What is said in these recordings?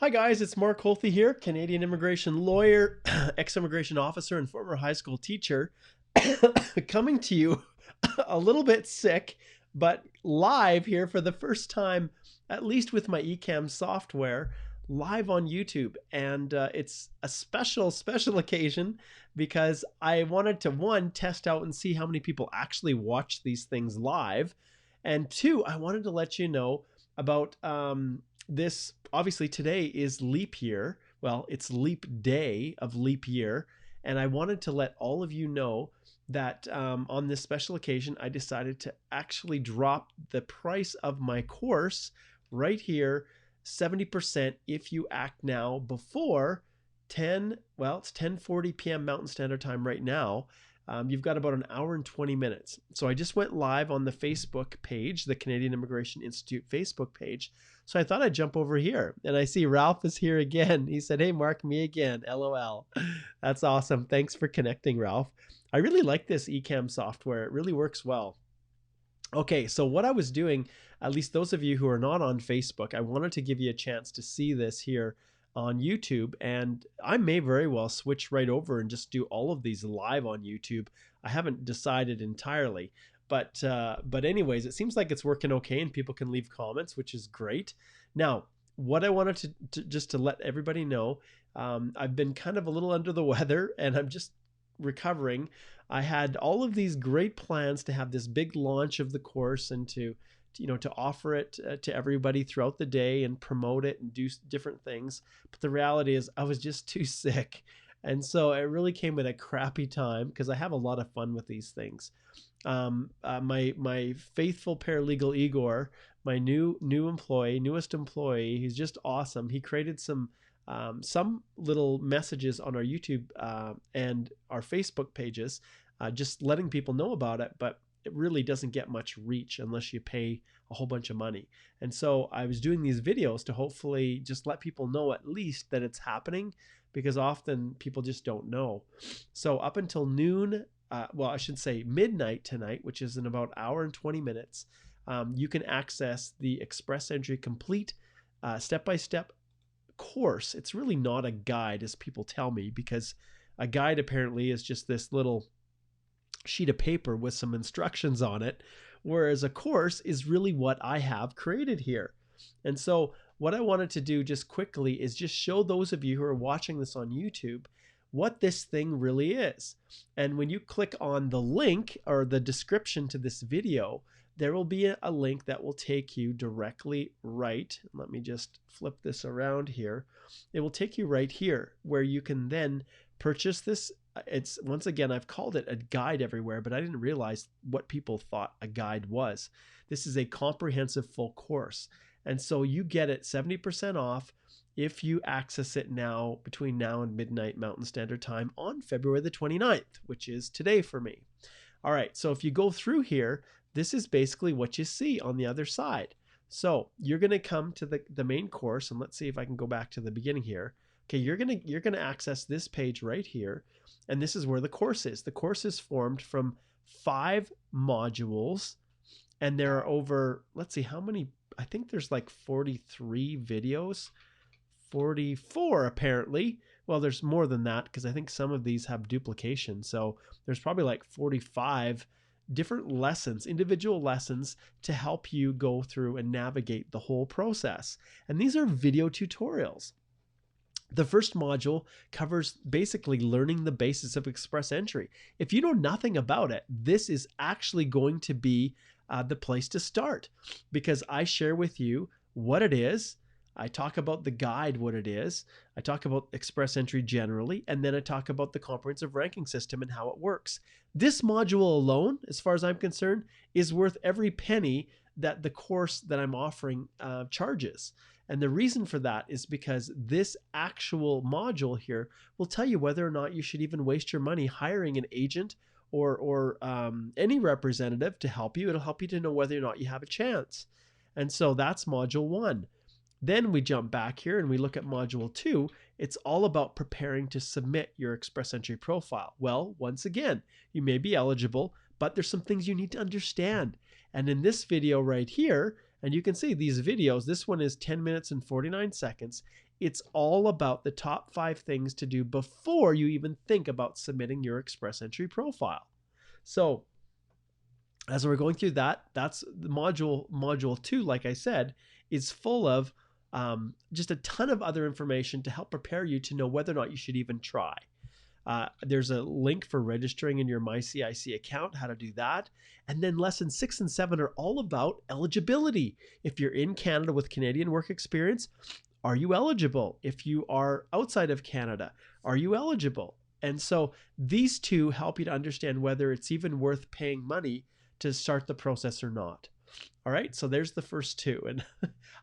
Hi guys, it's Mark Holthe here, Canadian immigration lawyer, ex-immigration officer, and former high school teacher, coming to you a little bit sick, but live here for the first time, at least with my eCam software, live on YouTube. And it's a special occasion because I wanted to, one, test out and see how many people actually watch these things live. And two, I wanted to let you know about this. Obviously today is leap year. Well, it's leap day of leap year. And I wanted to let all of you know that on this special occasion, I decided to actually drop the price of my course right here, 70% if you act now before 10, well, it's 10:40 p.m. Mountain Standard Time right now. You've got about an hour and 20 minutes. So I just went live on the Facebook page, the Canadian Immigration Institute Facebook page. So I thought I'd jump over here. And I see Ralph is here again. He said, "Hey, Mark, me again. LOL." That's awesome. Thanks for connecting, Ralph. I really like this eCam software. It really works well. Okay, so what I was doing, at least those of you who are not on Facebook, I wanted to give you a chance to see this here on YouTube, and I may very well switch right over and just do all of these live on YouTube. I haven't decided entirely, but anyways, it seems like it's working okay, and people can leave comments, which is great. Now, what I wanted to just to let everybody know, I've been kind of a little under the weather, and I'm just recovering. I had all of these great plans to have this big launch of the course and to offer it to everybody throughout the day and promote it and do different things. But the reality is I was just too sick. And so it really came at a crappy time because I have a lot of fun with these things. My faithful paralegal Igor, my newest employee, he's just awesome. He created some little messages on our YouTube and our Facebook pages, just letting people know about it. But it really doesn't get much reach unless you pay a whole bunch of money. And so I was doing these videos to hopefully just let people know at least that it's happening, because often people just don't know. So up until noon, well, I should say midnight tonight, which is in about an hour and 20 minutes, you can access the Express Entry Complete step-by-step course. It's really not a guide, as people tell me, because a guide apparently is just this little sheet of paper with some instructions on it, whereas a course is really what I have created here. And so what I wanted to do just quickly is just show those of you who are watching this on YouTube what this thing really is. And when you click on the link or the description to this video, there will be a link that will take you directly right. Let me just flip this around here. It will take you right here where you can then purchase this. It's, once again, I've called it a guide everywhere, but I didn't realize what people thought a guide was. This is a comprehensive full course. And so you get it 70% off if you access it now between now and midnight Mountain Standard Time on February the 29th, which is today for me. All right, so if you go through here, this is basically what you see on the other side. So you're going to come to the main course, and let's see if I can go back to the beginning here. Okay, you're gonna access this page right here, and this is where the course is. The course is formed from 5 modules, and there are over, let's see how many, I think there's like 43 videos, 44 apparently. Well, there's more than that because I think some of these have duplication. So there's probably like 45 different lessons, individual lessons to help you go through and navigate the whole process. And these are video tutorials. The first module covers basically learning the basis of Express Entry. If you know nothing about it, this is actually going to be the place to start, because I share with you what it is. I talk about the guide, what it is. I talk about Express Entry generally, and then I talk about the comprehensive ranking system and how it works. This module alone, as far as I'm concerned, is worth every penny that the course that I'm offering charges. And the reason for that is because this actual module here will tell you whether or not you should even waste your money hiring an agent or any representative to help you. It'll help you to know whether or not you have a chance. And so that's module 1. Then we jump back here and we look at module 2. It's all about preparing to submit your Express Entry profile. Well, once again, you may be eligible, but there's some things you need to understand. And in this video right here, and you can see these videos, this one is 10 minutes and 49 seconds. It's all about the top 5 things to do before you even think about submitting your Express Entry profile. So as we're going through that, that's the module 2, like I said, is full of just a ton of other information to help prepare you to know whether or not you should even try. There's a link for registering in your MyCIC account, how to do that. And then lessons 6 and 7 are all about eligibility. If you're in Canada with Canadian work experience, are you eligible? If you are outside of Canada, are you eligible? And so these two help you to understand whether it's even worth paying money to start the process or not. All right, so there's the first 2. And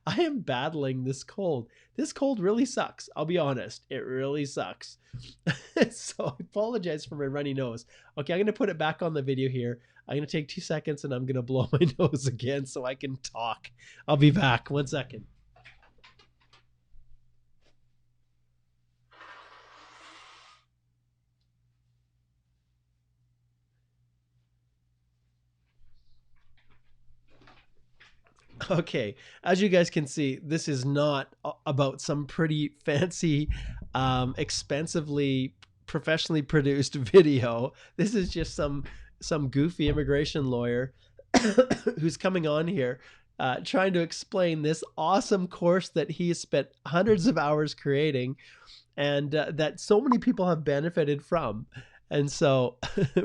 I am battling this cold. This cold really sucks. I'll be honest. It really sucks. So I apologize for my runny nose. Okay, I'm going to put it back on the video here. I'm going to take 2 seconds and I'm going to blow my nose again so I can talk. I'll be back. 1 second. Okay, as you guys can see, this is not about some pretty fancy, expensively, professionally produced video. This is just some goofy immigration lawyer who's coming on here trying to explain this awesome course that he has spent hundreds of hours creating and that so many people have benefited from. And so,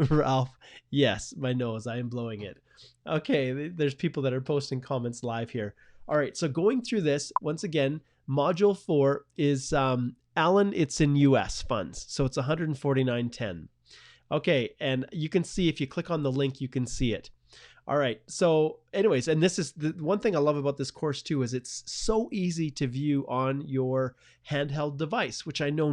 Ralph, yes, my nose, I am blowing it. Okay, there's people that are posting comments live here. All right, so going through this, once again, module 4 is, Alan, it's in US funds. So it's $149.10. Okay, and you can see if you click on the link, you can see it. All right, so anyways, and this is the one thing I love about this course too, is it's so easy to view on your handheld device, which I know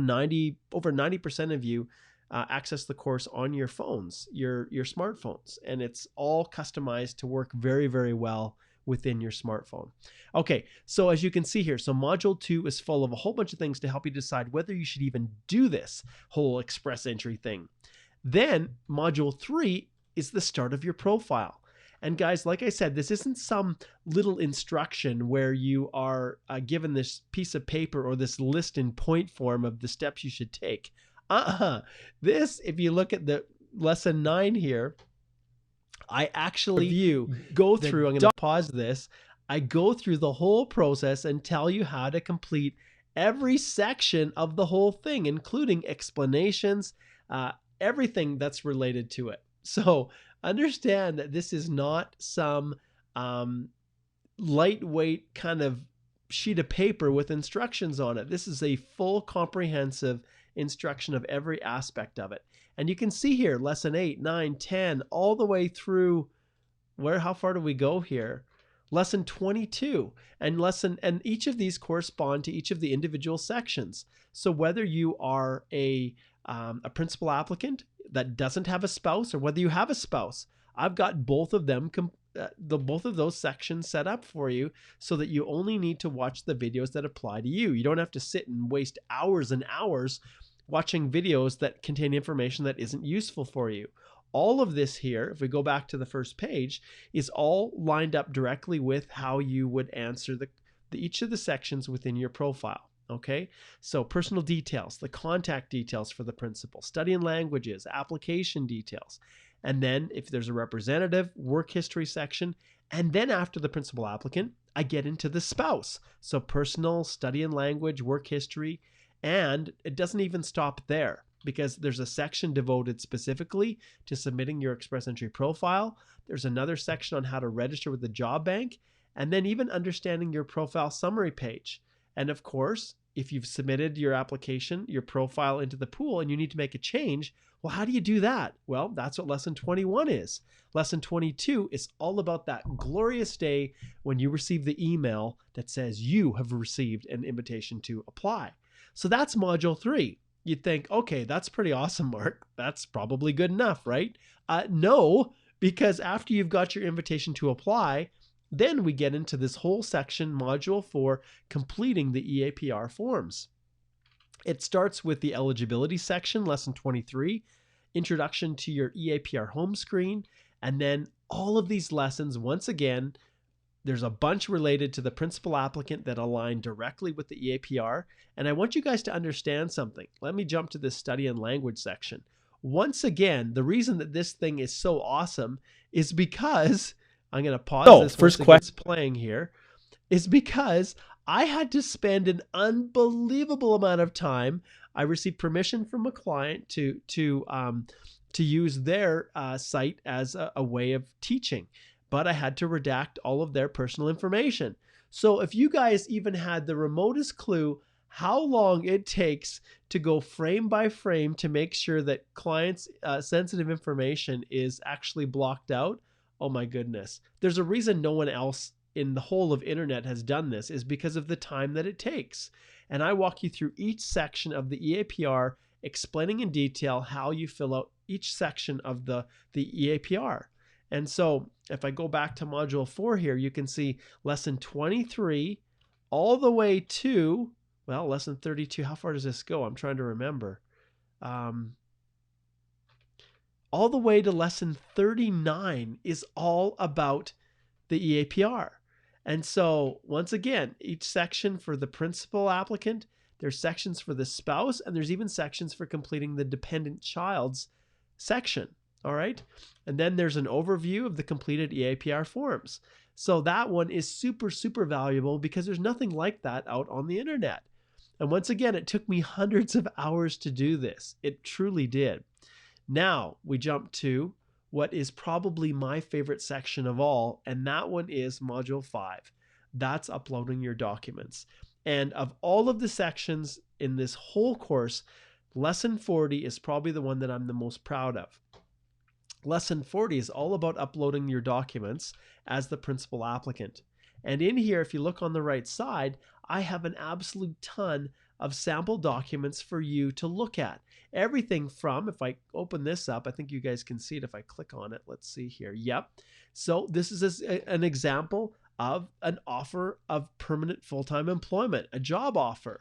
over 90% of you access the course on your phones, your smartphones, and it's all customized to work very, very well within your smartphone. Okay, so as you can see here, so module 2 is full of a whole bunch of things to help you decide whether you should even do this whole Express Entry thing. Then module 3 is the start of your profile. And guys, like I said, this isn't some little instruction where you are given this piece of paper or this list in point form of the steps you should take. This, if you look at the lesson 9 here, I actually go through, I'm going to pause this. I go through the whole process and tell you how to complete every section of the whole thing, including explanations, everything that's related to it. So understand that this is not some lightweight kind of sheet of paper with instructions on it. This is a full comprehensive instruction of every aspect of it. And you can see here, lesson 8, 9, 10, all the way through how far do we go here? Lesson 22, and each of these correspond to each of the individual sections. So whether you are a principal applicant that doesn't have a spouse, or whether you have a spouse, I've got both of them, both of those sections set up for you so that you only need to watch the videos that apply to you. You don't have to sit and waste hours and hours watching videos that contain information that isn't useful for you. All of this here, if we go back to the first page, is all lined up directly with how you would answer each of the sections within your profile. Okay, so personal details, the contact details for the principal, study and languages, application details, and then if there's a representative, work history section, and then after the principal applicant, I get into the spouse. So personal, study and language, work history, and it doesn't even stop there, because there's a section devoted specifically to submitting your Express Entry profile. There's another section on how to register with the job bank, and then even understanding your profile summary page. And of course, if you've submitted your application, your profile into the pool, and you need to make a change, well, how do you do that? Well, that's what lesson 21 is. Lesson 22 is all about that glorious day when you receive the email that says you have received an invitation to apply. So that's module 3. You'd think, okay, that's pretty awesome, Mark. That's probably good enough, right? No, because after you've got your invitation to apply, then we get into this whole section, module 4, completing the EAPR forms. It starts with the eligibility section, lesson 23, introduction to your EAPR home screen, and then all of these lessons, once again, There's a bunch related to the principal applicant that align directly with the EAPR. And I want you guys to understand something. Let me jump to this study and language section. Once again, the reason that this thing is so awesome is because, I'm going to pause this first once it gets playing here, is because I had to spend an unbelievable amount of time. I received permission from a client to use their site as a way of teaching, but I had to redact all of their personal information. So if you guys even had the remotest clue how long it takes to go frame by frame to make sure that clients' sensitive information is actually blocked out, oh my goodness. There's a reason no one else in the whole of internet has done this, is because of the time that it takes. And I walk you through each section of the EAPR, explaining in detail how you fill out each section of the EAPR. And so if I go back to module 4 here, you can see lesson 23 all the way to, well, lesson 32. How far does this go? I'm trying to remember. All the way to lesson 39 is all about the EAPR. And so once again, each section for the principal applicant, there's sections for the spouse, and there's even sections for completing the dependent child's section. All right. And then there's an overview of the completed EAPR forms. So that one is super, super valuable because there's nothing like that out on the internet. And once again, it took me hundreds of hours to do this. It truly did. Now we jump to what is probably my favorite section of all, and that one is module 5. That's uploading your documents. And of all of the sections in this whole course, lesson 40 is probably the one that I'm the most proud of. Lesson 40 is all about uploading your documents as the principal applicant. And in here, if you look on the right side, I have an absolute ton of sample documents for you to look at. Everything from, if I open this up, I think you guys can see it if I click on it. Let's see here. Yep. So this is an example of an offer of permanent full-time employment, a job offer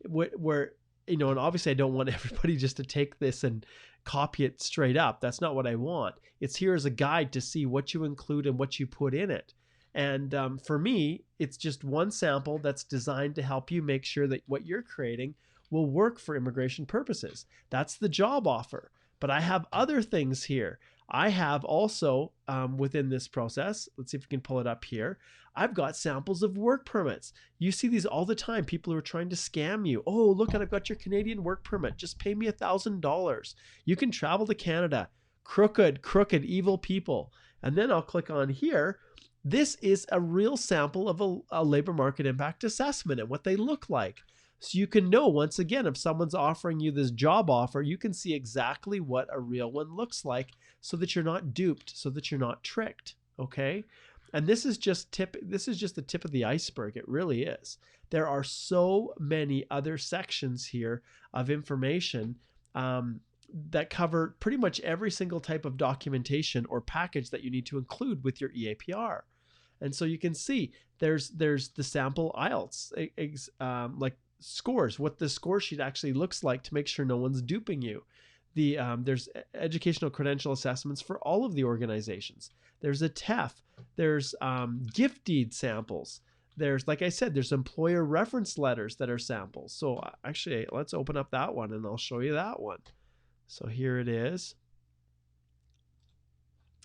where, you know, and obviously I don't want everybody just to take this and copy it straight up. That's not what I want. It's here as a guide to see what you include and what you put in it. And for me, it's just one sample that's designed to help you make sure that what you're creating will work for immigration purposes. That's the job offer. But I have other things here. I have also, within this process, let's see if we can pull it up here, I've got samples of work permits. You see these all the time. People who are trying to scam you. Oh, look, I've got your Canadian work permit. Just pay me $1,000. You can travel to Canada. Crooked, evil people. And then I'll click on here. This is a real sample of a labor market impact assessment and what they look like. So you can know, once again, if someone's offering you this job offer, you can see exactly what a real one looks like so that you're not duped, so that you're not tricked, okay? And this is just the tip of the iceberg. It really is. There are so many other sections here of information that cover pretty much every single type of documentation or package that you need to include with your EAPR. And so you can see there's the sample IELTS, like scores, what the score sheet actually looks like to make sure no one's duping you. There's educational credential assessments for all of the organizations. There's a TEF. There's gift deed samples. There's, like I said, there's employer reference letters that are samples. So actually, let's open up that one and I'll show you that one. So here it is.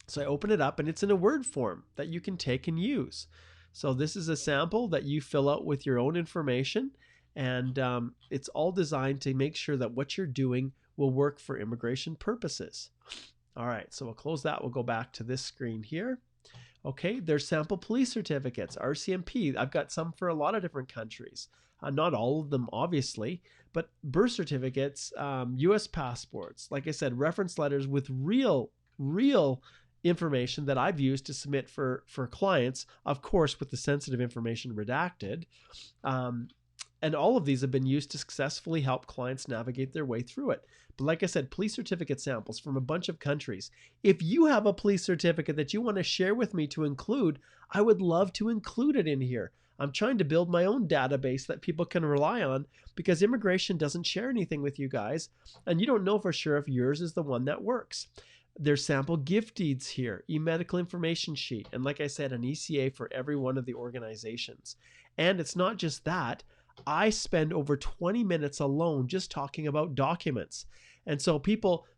So I open it up and it's in a Word form that you can take and use. So this is a sample that you fill out with your own information, and it's all designed to make sure that what you're doing will work for immigration purposes. All right, so we'll close that. We'll go back to this screen here. Okay, there's sample police certificates, Rcmp. I've got some for a lot of different countries. Not all of them, obviously, but birth certificates, US passports, like I said, reference letters with real information that I've used to submit for clients, of course, with the sensitive information redacted. And all of these have been used to successfully help clients navigate their way through it. But like I said, police certificate samples from a bunch of countries. If you have a police certificate that you want to share with me to include, I would love to include it in here. I'm trying to build my own database that people can rely on, because immigration doesn't share anything with you guys, and you don't know for sure if yours is the one that works. There's sample gift deeds here, e-medical information sheet, and like I said, an ECA for every one of the organizations. And it's not just that. I spend over 20 minutes alone just talking about documents. And so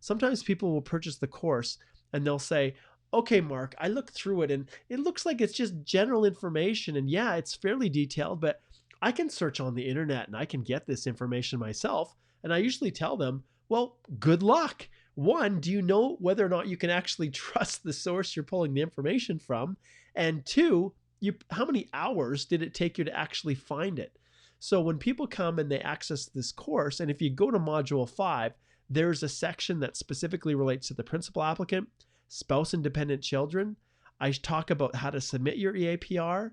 sometimes people will purchase the course and they'll say, okay, Mark, I looked through it and it looks like it's just general information. And yeah, it's fairly detailed, but I can search on the internet and I can get this information myself. And I usually tell them, well, good luck. One, do you know whether or not you can actually trust the source you're pulling the information from? And two, how many hours did it take you to actually find it? So when people come and they access this course, and if you go to Module 5, there's a section that specifically relates to the principal applicant, spouse and dependent children. I talk about how to submit your EAPR.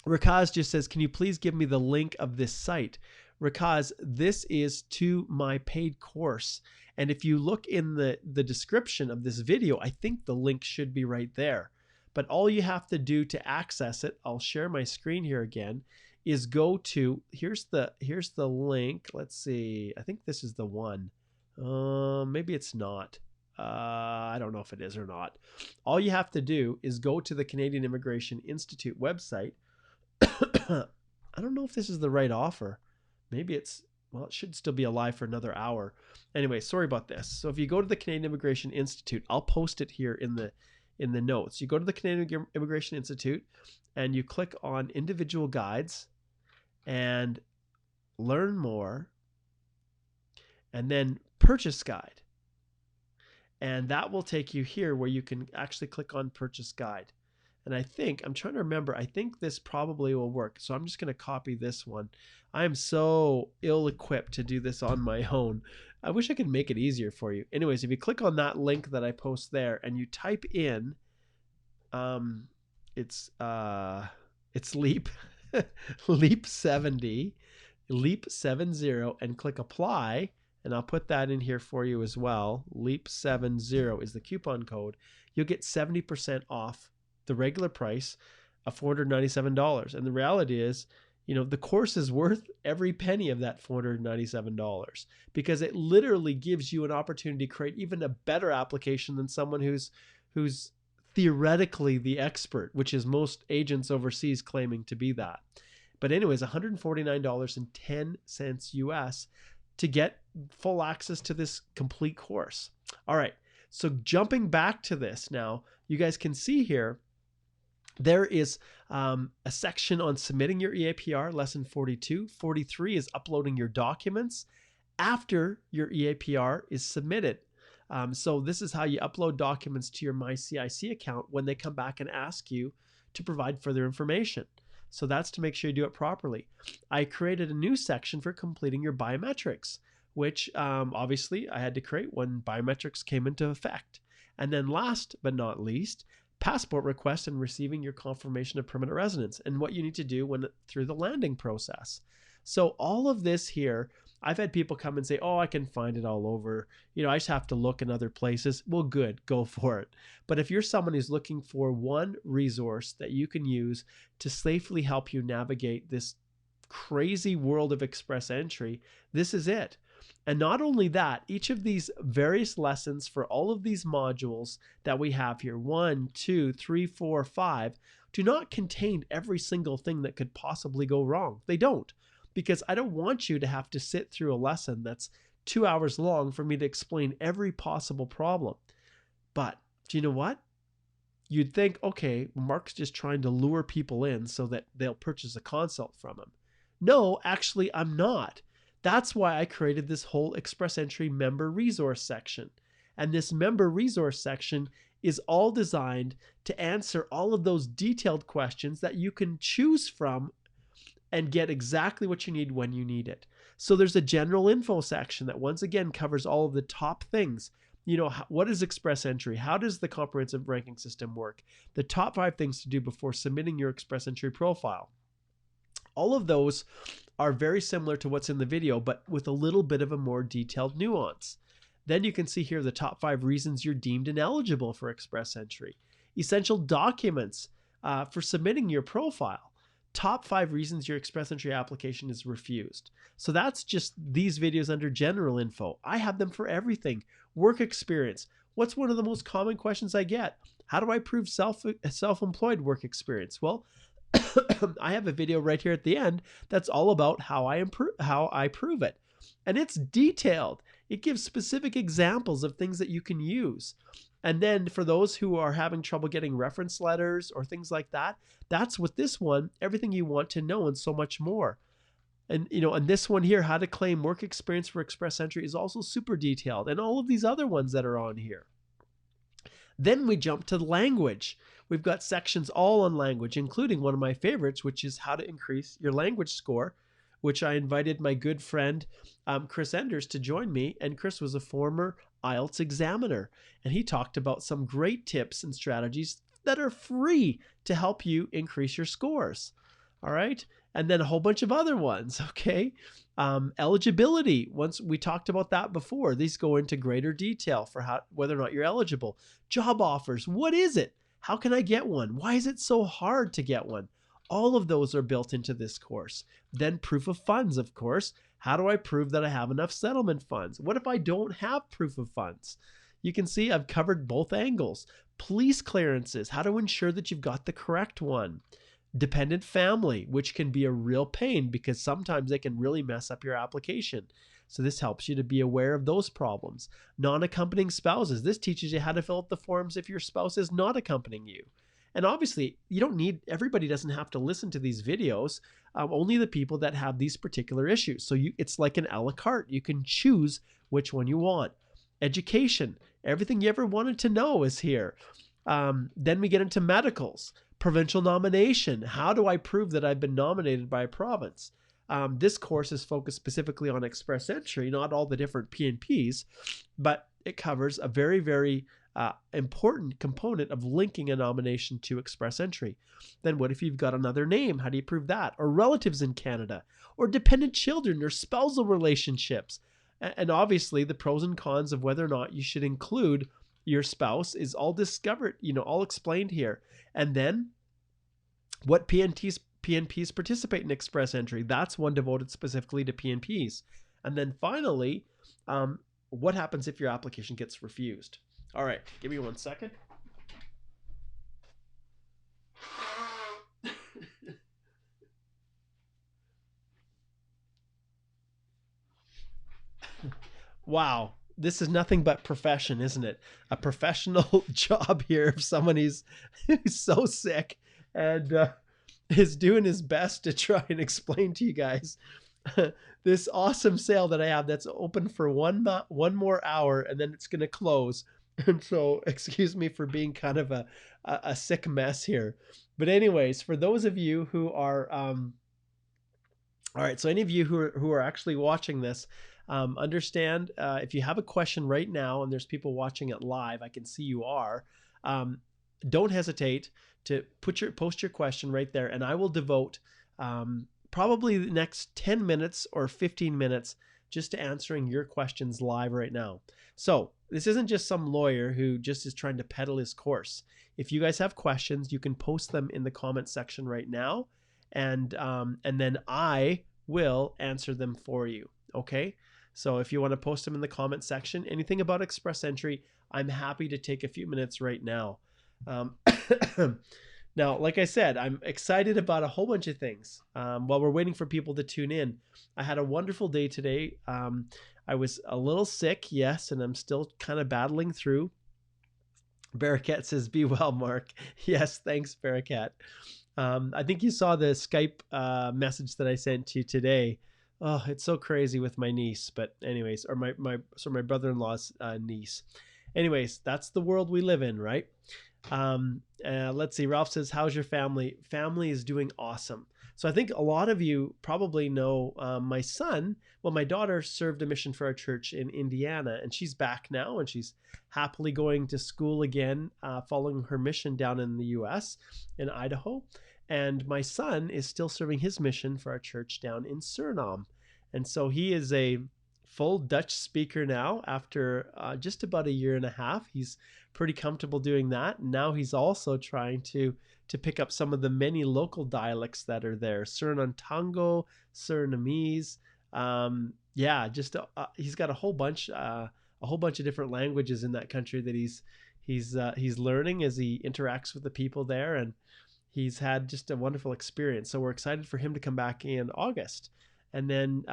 Rakaz just says, can you please give me the link of this site? Rakaz, this is to my paid course. And if you look in the description of this video, I think the link should be right there. But all you have to do to access it, I'll share my screen here again, is go to, here's the link. Let's see. I think this is the one. Maybe it's not. I don't know if it is or not. All you have to do is go to the Canadian Immigration Institute website. I don't know if this is the right offer. Maybe it's, well, it should still be alive for another hour. Anyway, sorry about this. So if you go to the Canadian Immigration Institute, I'll post it here in the notes. You go to the Canadian Immigration Institute and you click on individual guides and learn more, and then purchase guide. And that will take you here where you can actually click on purchase guide. And I'm trying to remember, I think this probably will work. So I'm just going to copy this one. I am so ill-equipped to do this on my own. I wish I could make it easier for you. Anyways, if you click on that link that I post there and you type in, it's LEAP, LEAP 70, LEAP 70, and click apply. And I'll put that in here for you as well. LEAP 70 is the coupon code. You'll get 70% off the regular price of $497. And the reality is, the course is worth every penny of that $497 because it literally gives you an opportunity to create even a better application than someone who's theoretically the expert, which is most agents overseas claiming to be that. But anyways, $149.10 US to get full access to this complete course. All right. So jumping back to this now, you guys can see here, there is a section on submitting your EAPR, lesson 42. 43 is uploading your documents after your EAPR is submitted. So this is how you upload documents to your MyCIC account when they come back and ask you to provide further information. So that's to make sure you do it properly. I created a new section for completing your biometrics, which obviously I had to create when biometrics came into effect. And then last but not least, passport request and receiving your confirmation of permanent residence and what you need to do through the landing process. So all of this here, I've had people come and say, oh, I can find it all over. I just have to look in other places. Well, good, go for it. But if you're someone who's looking for one resource that you can use to safely help you navigate this crazy world of express entry, this is it. And not only that, each of these various lessons for all of these modules that we have here, 1, 2, 3, 4, 5, do not contain every single thing that could possibly go wrong. They don't, because I don't want you to have to sit through a lesson that's 2 hours long for me to explain every possible problem. But do you know what? You'd think, okay, Mark's just trying to lure people in so that they'll purchase a consult from him. No, actually, I'm not. That's why I created this whole Express Entry member resource section. And this member resource section is all designed to answer all of those detailed questions that you can choose from and get exactly what you need when you need it. So there's a general info section that once again covers all of the top things. What is Express Entry? How does the comprehensive ranking system work? The top 5 things to do before submitting your Express Entry profile. All of those are very similar to what's in the video, but with a little bit of a more detailed nuance. Then you can see here the top 5 reasons you're deemed ineligible for Express Entry. Essential documents for submitting your profile. Top 5 reasons your Express Entry application is refused. So that's just these videos under general info. I have them for everything. Work experience. What's one of the most common questions I get? How do I prove self-employed work experience? Well, I have a video right here at the end that's all about how I prove it. And it's detailed. It gives specific examples of things that you can use. And then for those who are having trouble getting reference letters or things like that, that's with this one, everything you want to know and so much more. And and this one here, how to claim work experience for express entry, is also super detailed, and all of these other ones that are on here. Then we jump to language. We've got sections all on language, including one of my favorites, which is how to increase your language score, which I invited my good friend Chris Enders to join me. And Chris was a former IELTS examiner, and he talked about some great tips and strategies that are free to help you increase your scores. All right. And then a whole bunch of other ones. Okay. Eligibility. Once we talked about that before, these go into greater detail for whether or not you're eligible. Job offers. What is it? How can I get one? Why is it so hard to get one? All of those are built into this course. Then proof of funds, of course. How do I prove that I have enough settlement funds? What if I don't have proof of funds? You can see I've covered both angles. Police clearances. How to ensure that you've got the correct one. Dependent family, which can be a real pain because sometimes they can really mess up your application. So this helps you to be aware of those problems. Non-accompanying spouses. This teaches you how to fill out the forms if your spouse is not accompanying you. And obviously, everybody doesn't have to listen to these videos, only the people that have these particular issues. So it's like an a la carte. You can choose which one you want. Education. Everything you ever wanted to know is here. Then we get into medicals. Provincial nomination. How do I prove that I've been nominated by a province? This course is focused specifically on express entry, not all the different PNPs, but it covers a very, very important component of linking a nomination to express entry. Then what if you've got another name? How do you prove that? Or relatives in Canada, or dependent children, or spousal relationships. And obviously the pros and cons of whether or not you should include your spouse is all discovered, all explained here. And then what PNPs participate in express entry. That's one devoted specifically to PNPs. And then finally, what happens if your application gets refused? All right, give me 1 second. Wow. This is nothing but profession, isn't it? A professional job here of someone who's so sick and is doing his best to try and explain to you guys this awesome sale that I have that's open for one more hour, and then it's going to close. And so excuse me for being kind of a sick mess here. But anyways, for those of you who are, all right, so any of you who are actually watching this, understand if you have a question right now, and there's people watching it live, I can see you are, don't hesitate to post your question right there, and I will devote probably the next 10 minutes or 15 minutes just to answering your questions live right now. So this isn't just some lawyer who just is trying to peddle his course. If you guys have questions, you can post them in the comment section right now, and then I will answer them for you. Okay. So if you want to post them in the comment section, anything about express entry, I'm happy to take a few minutes right now. Now, like I said, I'm excited about a whole bunch of things. While we're waiting for people to tune in, I had a wonderful day today. I was a little sick, yes, and I'm still kind of battling through. Bearcat says, "Be well, Mark." Yes, thanks, Bearcat. I think you saw the Skype message that I sent to you today. Oh, it's so crazy with my niece, but anyways, or my brother-in-law's niece. Anyways, that's the world we live in, right? Let's see. Ralph says, "How's your family?" Family is doing awesome. So I think a lot of you probably know my son. Well, my daughter served a mission for our church in Indiana, and she's back now, and she's happily going to school again, following her mission down in the U.S. in Idaho. And my son is still serving his mission for our church down in Suriname. And so he is a full Dutch speaker now after just about 1.5 years. He's pretty comfortable doing that. And now he's also trying to pick up some of the many local dialects that are there. Suriname Surinamese. Yeah, just he's got a whole bunch a whole bunch of different languages in that country that he's learning as he interacts with the people there, and he's had just a wonderful experience. So we're excited for him to come back in August. And then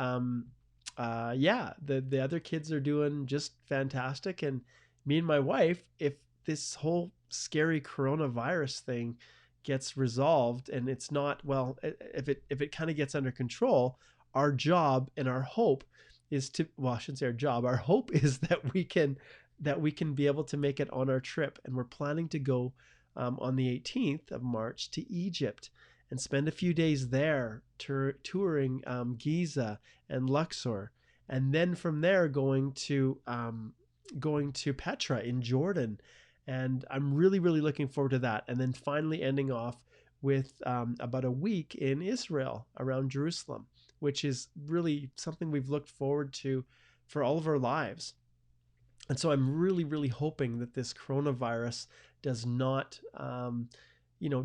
yeah, the other kids are doing just fantastic. And me and my wife, if this whole scary coronavirus thing gets resolved and it's not, well, if it kind of gets under control, our job and our hope is to, well, I shouldn't say our job, our hope is that we can be able to make it on our trip. And we're planning to go on the 18th of March to Egypt and spend a few days there touring Giza and Luxor, and then from there going to Petra in Jordan. And I'm really, really looking forward to that. And then finally ending off with about a week in Israel around Jerusalem, which is really something we've looked forward to for all of our lives. And so I'm really, really hoping that this coronavirus does not,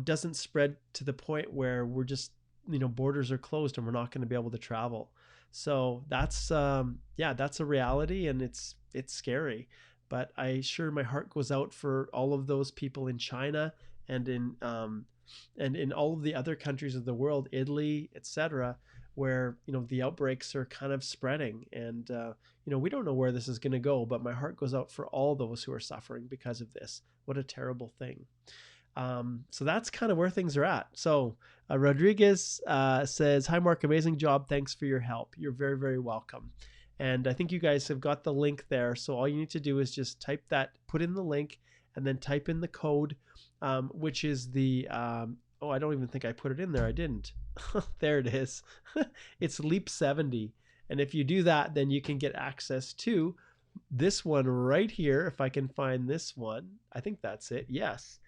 doesn't spread to the point where we're just, borders are closed and we're not going to be able to travel. So that's, that's a reality, and it's scary. But my heart goes out for all of those people in China and in all of the other countries of the world, Italy, etc., where the outbreaks are kind of spreading, and we don't know where this is going to go. But my heart goes out for all those who are suffering because of this. What a terrible thing. So that's kind of where things are at. So Rodriguez says, "Hi Mark, amazing job. Thanks for your help. You're very, very welcome." And I think you guys have got the link there. So all you need to do is just put in the link, and then type in the code, which is the, I don't even think I put it in there. I didn't. There it is. It's LEAP70. And if you do that, then you can get access to this one right here. If I can find this one, I think that's it. Yes.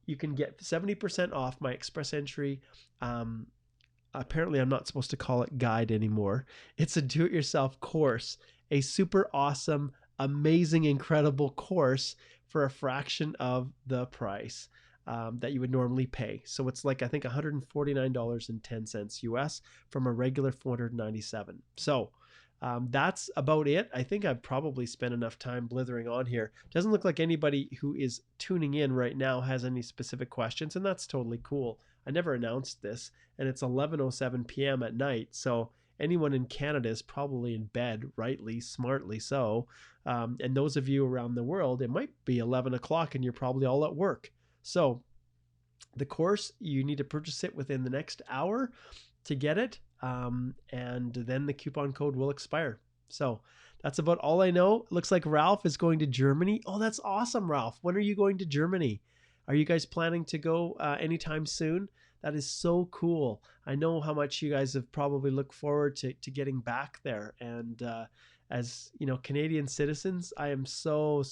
You can get 70% off my express entry. Apparently I'm not supposed to call it guide anymore. It's a do-it-yourself course, a super awesome, amazing, incredible course for a fraction of the price that you would normally pay. So it's like, I think $149.10 US from a regular $497. So that's about it. I think I've probably spent enough time blithering on here. Doesn't look like anybody who is tuning in right now has any specific questions, and that's totally cool. I never announced this, and it's 11:07 p.m. at night, so anyone in Canada is probably in bed, rightly, smartly so. And those of you around the world, it might be 11 o'clock and you're probably all at work. So the course, you need to purchase it within the next hour to get it, and then the coupon code will expire. So that's about all I know. Looks like Ralph is going to Germany. Oh, that's awesome, Ralph. When are you going to Germany? Are you guys planning to go anytime soon? That is so cool. I know how much you guys have probably looked forward to getting back there. And as Canadian citizens, I am so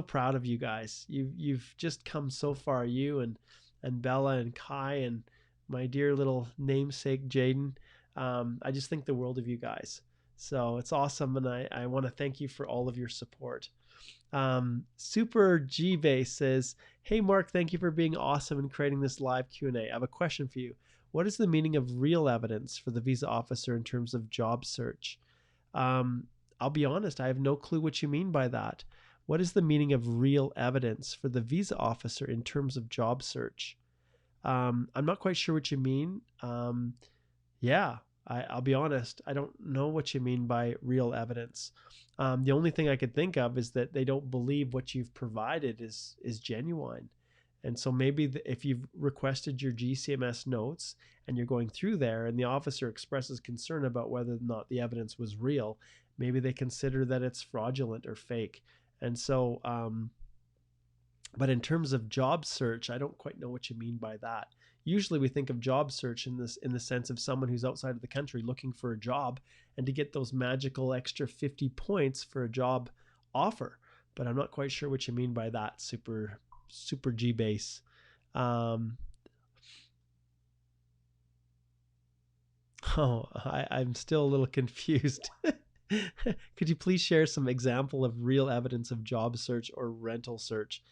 proud of you guys. You've just come so far. You and Bella and Kai and my dear little namesake Jaden. I just think the world of you guys. So it's awesome, and I want to thank you for all of your support. Super G-Base says, "Hey Mark, thank you for being awesome and creating this live Q&A. I have a question for you. What is the meaning of real evidence for the visa officer in terms of job search?" I'll be honest, I have no clue what you mean by that. What is the meaning of real evidence for the visa officer in terms of job search? I'm not quite sure what you mean. I'll be honest, I don't know what you mean by real evidence. The only thing I could think of is that they don't believe what you've provided is genuine. And so maybe if you've requested your GCMS notes and you're going through there and the officer expresses concern about whether or not the evidence was real, maybe they consider that it's fraudulent or fake. And so, but in terms of job search, I don't quite know what you mean by that. Usually we think of job search in the sense of someone who's outside of the country looking for a job and to get those magical extra 50 points for a job offer. But I'm not quite sure what you mean by that, super G-Base. I'm still a little confused. Could you please share some example of real evidence of job search or rental search?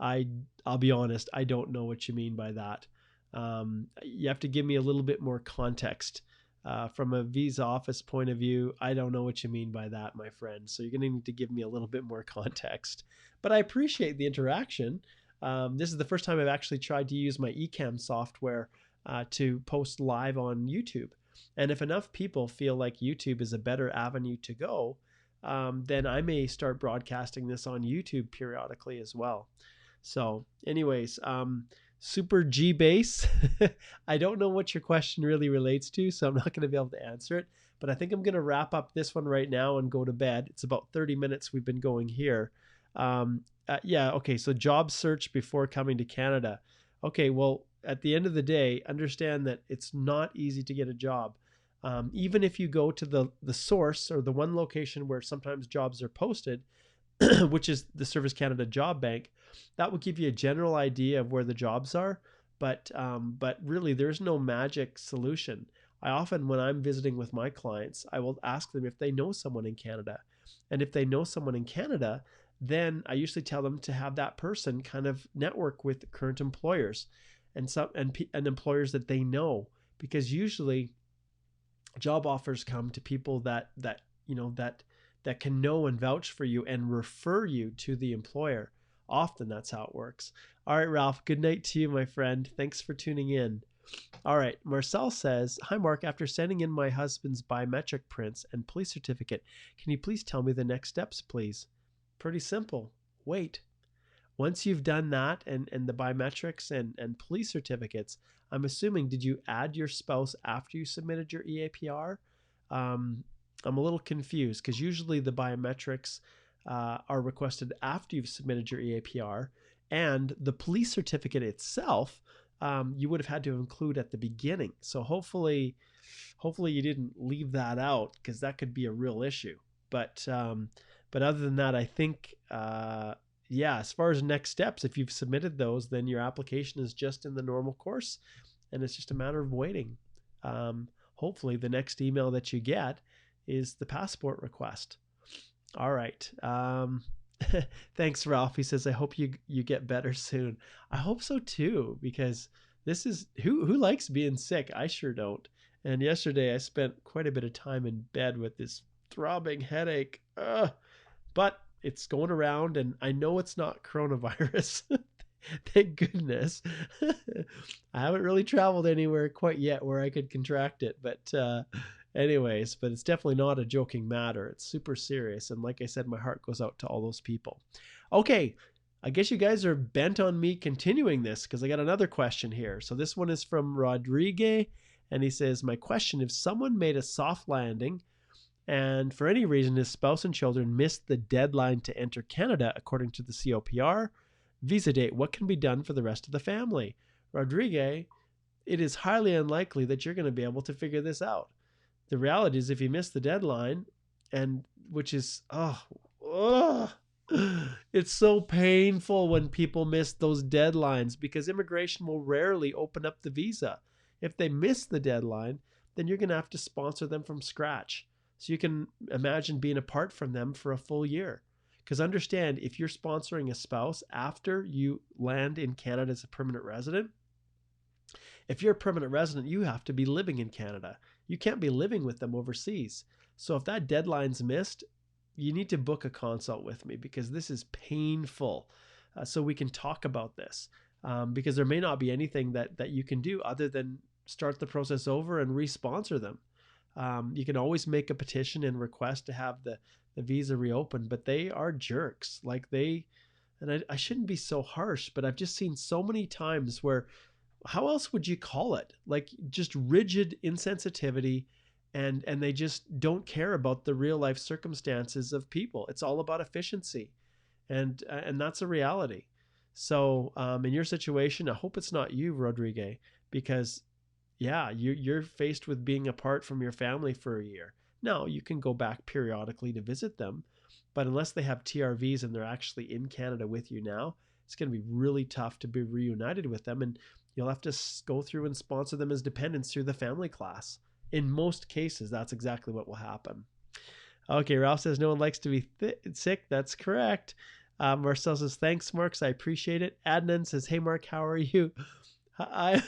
I'll be honest, I don't know what you mean by that. You have to give me a little bit more context from a visa office point of view, I don't know what you mean by that, my friend. So you're going to need to give me a little bit more context. But I appreciate the interaction. This is the first time I've actually tried to use my Ecamm software to post live on YouTube. And if enough people feel like YouTube is a better avenue to go, then I may start broadcasting this on YouTube periodically as well. So anyways, Super G base. I don't know what your question really relates to, so I'm not going to be able to answer it. But I think I'm going to wrap up this one right now and go to bed. It's about 30 minutes we've been going here. Yeah, okay, so job search before coming to Canada. Okay, well, at the end of the day, understand that it's not easy to get a job. Even if you go to the source or the one location where sometimes jobs are posted, which is the Service Canada Job Bank, that will give you a general idea of where the jobs are. But really, there's no magic solution. I often, when I'm visiting with my clients, I will ask them if they know someone in Canada. And if they know someone in Canada, then I usually tell them to have that person kind of network with current employers and employers that they know, because usually job offers come to people that can know and vouch for you and refer you to the employer. Often that's how it works. All right, Ralph, good night to you, my friend. Thanks for tuning in. All right, Marcel says, hi, Mark. After sending in my husband's biometric prints and police certificate, can you please tell me the next steps, please? Pretty simple. Wait. Once you've done that and the biometrics and police certificates, I'm assuming, did you add your spouse after you submitted your EAPR? I'm a little confused because usually the biometrics are requested after you've submitted your EAPR, and the police certificate itself you would have had to include at the beginning. So hopefully you didn't leave that out, because that could be a real issue. But other than that, I think yeah, as far as next steps, if you've submitted those, then your application is just in the normal course, and it's just a matter of waiting. Hopefully the next email that you get is the passport request. All right. Thanks, Ralph. He says, I hope you get better soon. I hope so too, because this is, who likes being sick? I sure don't. And yesterday I spent quite a bit of time in bed with this throbbing headache. But it's going around, and I know it's not coronavirus. Thank goodness. I haven't really traveled anywhere quite yet where I could contract it, but anyways, but it's definitely not a joking matter. It's super serious. And like I said, my heart goes out to all those people. Okay, I guess you guys are bent on me continuing this, because I got another question here. So this one is from Rodrigue, and he says, my question, if someone made a soft landing and for any reason his spouse and children missed the deadline to enter Canada according to the COPR visa date, what can be done for the rest of the family? Rodrigue, it is highly unlikely that you're going to be able to figure this out. The reality is, if you miss the deadline, and which is, it's so painful when people miss those deadlines, because immigration will rarely open up the visa. If they miss the deadline, then you're going to have to sponsor them from scratch. So you can imagine being apart from them for a full year. Because understand, if you're sponsoring a spouse after you land in Canada as a permanent resident, if you're a permanent resident, you have to be living in Canada. You can't be living with them overseas. So if that deadline's missed, you need to book a consult with me, because this is painful. So we can talk about this, because there may not be anything that you can do other than start the process over and re-sponsor them. You can always make a petition and request to have the visa reopened, but they are jerks. Like and I shouldn't be so harsh, but I've just seen so many times where, how else would you call it? Like just rigid insensitivity, and they just don't care about the real life circumstances of people. It's all about efficiency, and that's a reality. So in your situation, I hope it's not you, Rodrigue, because yeah, you're faced with being apart from your family for a year. Now, you can go back periodically to visit them, but unless they have TRVs and they're actually in Canada with you now, it's going to be really tough to be reunited with them, and you'll have to go through and sponsor them as dependents through the family class. In most cases, that's exactly what will happen. Okay, Ralph says no one likes to be sick. That's correct. Marcel says, thanks, Mark. I appreciate it. Adnan says, hey, Mark, how are you? I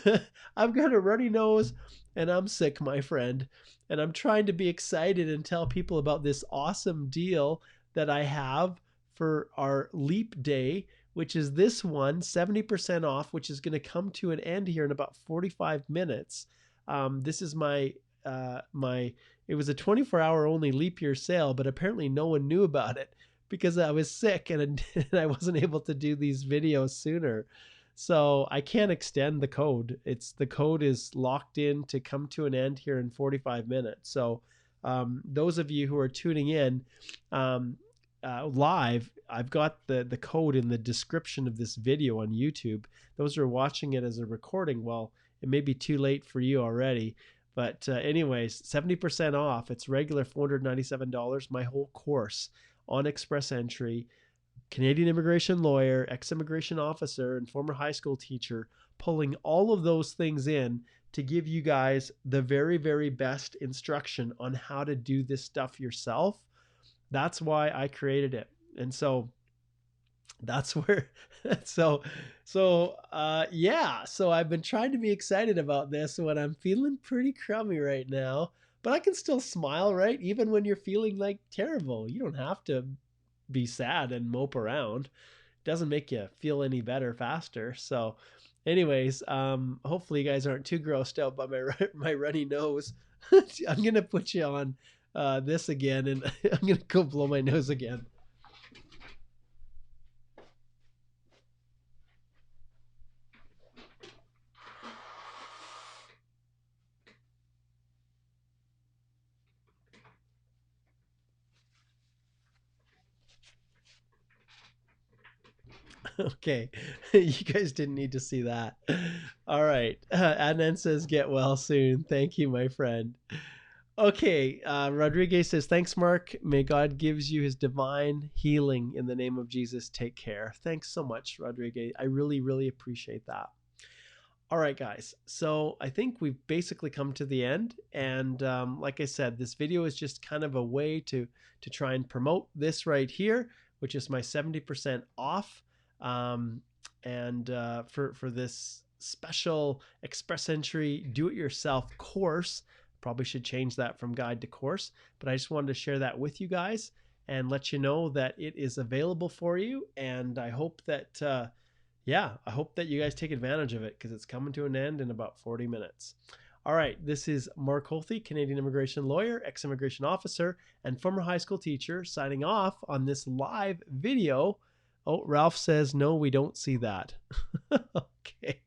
I've got a runny nose and I'm sick, my friend. And I'm trying to be excited and tell people about this awesome deal that I have for our Leap Day, which is this one, 70% off, which is going to come to an end here in about 45 minutes. This is my it was a 24-hour only leap year sale, but apparently no one knew about it because I was sick and I wasn't able to do these videos sooner. So I can't extend the code. The code is locked in to come to an end here in 45 minutes. So those of you who are tuning in live, I've got the code in the description of this video on YouTube. Those who are watching it as a recording, well, it may be too late for you already. But anyways, 70% off. It's regular $497. My whole course on Express Entry. Canadian immigration lawyer, ex-immigration officer, and former high school teacher, pulling all of those things in to give you guys the very, very best instruction on how to do this stuff yourself. That's why I created it. And so that's where, so yeah, so I've been trying to be excited about this when I'm feeling pretty crummy right now, but I can still smile, right? Even when you're feeling like terrible, you don't have to be sad and mope around. It doesn't make you feel any better faster. So anyways, hopefully you guys aren't too grossed out by my runny nose. I'm gonna put you on this again, and I'm gonna go blow my nose again. Okay, you guys didn't need to see that. All right, Adnan says get well soon. Thank you, my friend. Okay, Rodriguez says, thanks, Mark. May God gives you his divine healing in the name of Jesus. Take care. Thanks so much, Rodriguez. I really, really appreciate that. All right, guys. So I think we've basically come to the end. And like I said, this video is just kind of a way to try and promote this right here, which is my 70% off. And for this special Express Entry do-it-yourself course. Probably should change that from guide to course, but I just wanted to share that with you guys and let you know that it is available for you. And I hope that, yeah, I hope that you guys take advantage of it because it's coming to an end in about 40 minutes. All right, this is Mark Holthe, Canadian immigration lawyer, ex-immigration officer, and former high school teacher signing off on this live video. Oh, Ralph says, no, we don't see that. Okay.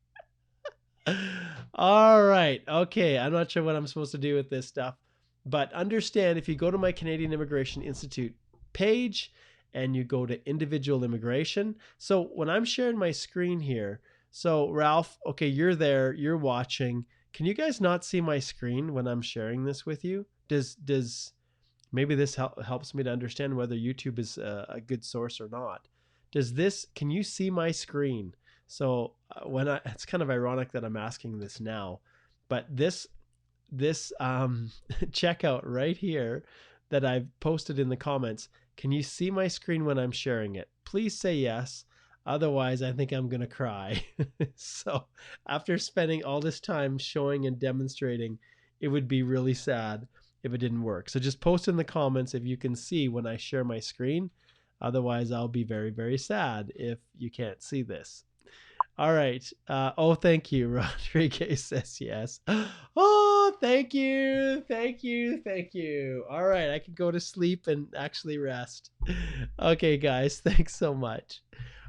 All right. Okay. I'm not sure what I'm supposed to do with this stuff, but understand if you go to my Canadian Immigration Institute page and you go to individual immigration. So when I'm sharing my screen here, so Ralph, okay, you're there, you're watching. Can you guys not see my screen when I'm sharing this with you? Does maybe this helps me to understand whether YouTube is a good source or not. Can you see my screen? So it's kind of ironic that I'm asking this now, but this checkout right here that I've posted in the comments, can you see my screen when I'm sharing it? Please say yes. Otherwise, I think I'm going to cry. So after spending all this time showing and demonstrating, it would be really sad if it didn't work. So just post in the comments if you can see when I share my screen. Otherwise, I'll be very, very sad if you can't see this. All right. Oh, thank you. Rodriguez says yes. Oh, thank you. Thank you. Thank you. All right. I can go to sleep and actually rest. Okay, guys. Thanks so much.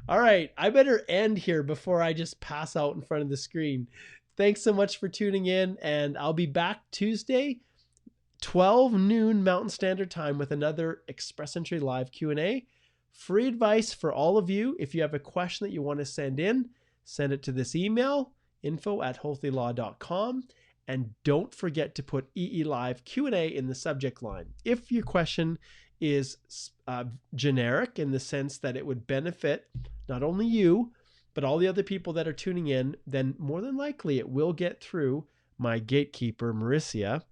All right. I better end here before I just pass out in front of the screen. Thanks so much for tuning in, and I'll be back Tuesday, 12 noon Mountain Standard Time with another Express Entry Live Q&A. Free advice for all of you. If you have a question that you want to send in, send it to this email, info@holthelaw.com. And don't forget to put EE Live Q&A in the subject line. If your question is generic in the sense that it would benefit not only you, but all the other people that are tuning in, then more than likely it will get through my gatekeeper, Maricia.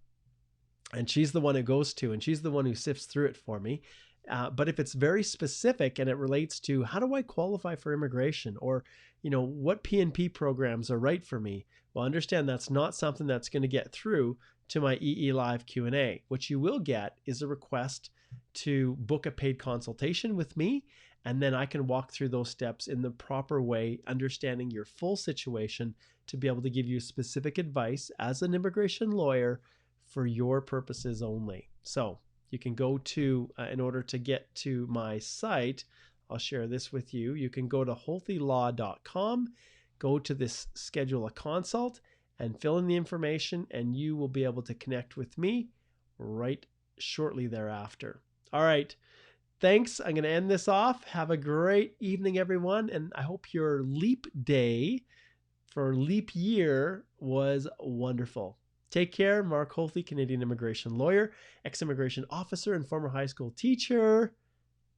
And she's the one it goes to, and she's the one who sifts through it for me. But if it's very specific and it relates to how do I qualify for immigration, or what PNP programs are right for me, well, understand that's not something that's going to get through to my EE Live Q&A. What you will get is a request to book a paid consultation with me, and then I can walk through those steps in the proper way, understanding your full situation to be able to give you specific advice as an immigration lawyer for your purposes only. So you can go to, in order to get to my site, I'll share this with you. You can go to holthelaw.com, go to this schedule a consult, and fill in the information, and you will be able to connect with me right shortly thereafter. All right. Thanks. I'm going to end this off. Have a great evening, everyone. And I hope your leap day for leap year was wonderful. Take care. Mark Holthe, Canadian immigration lawyer, ex-immigration officer, and former high school teacher.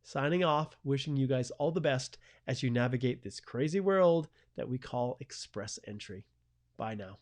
Signing off, wishing you guys all the best as you navigate this crazy world that we call express entry. Bye now.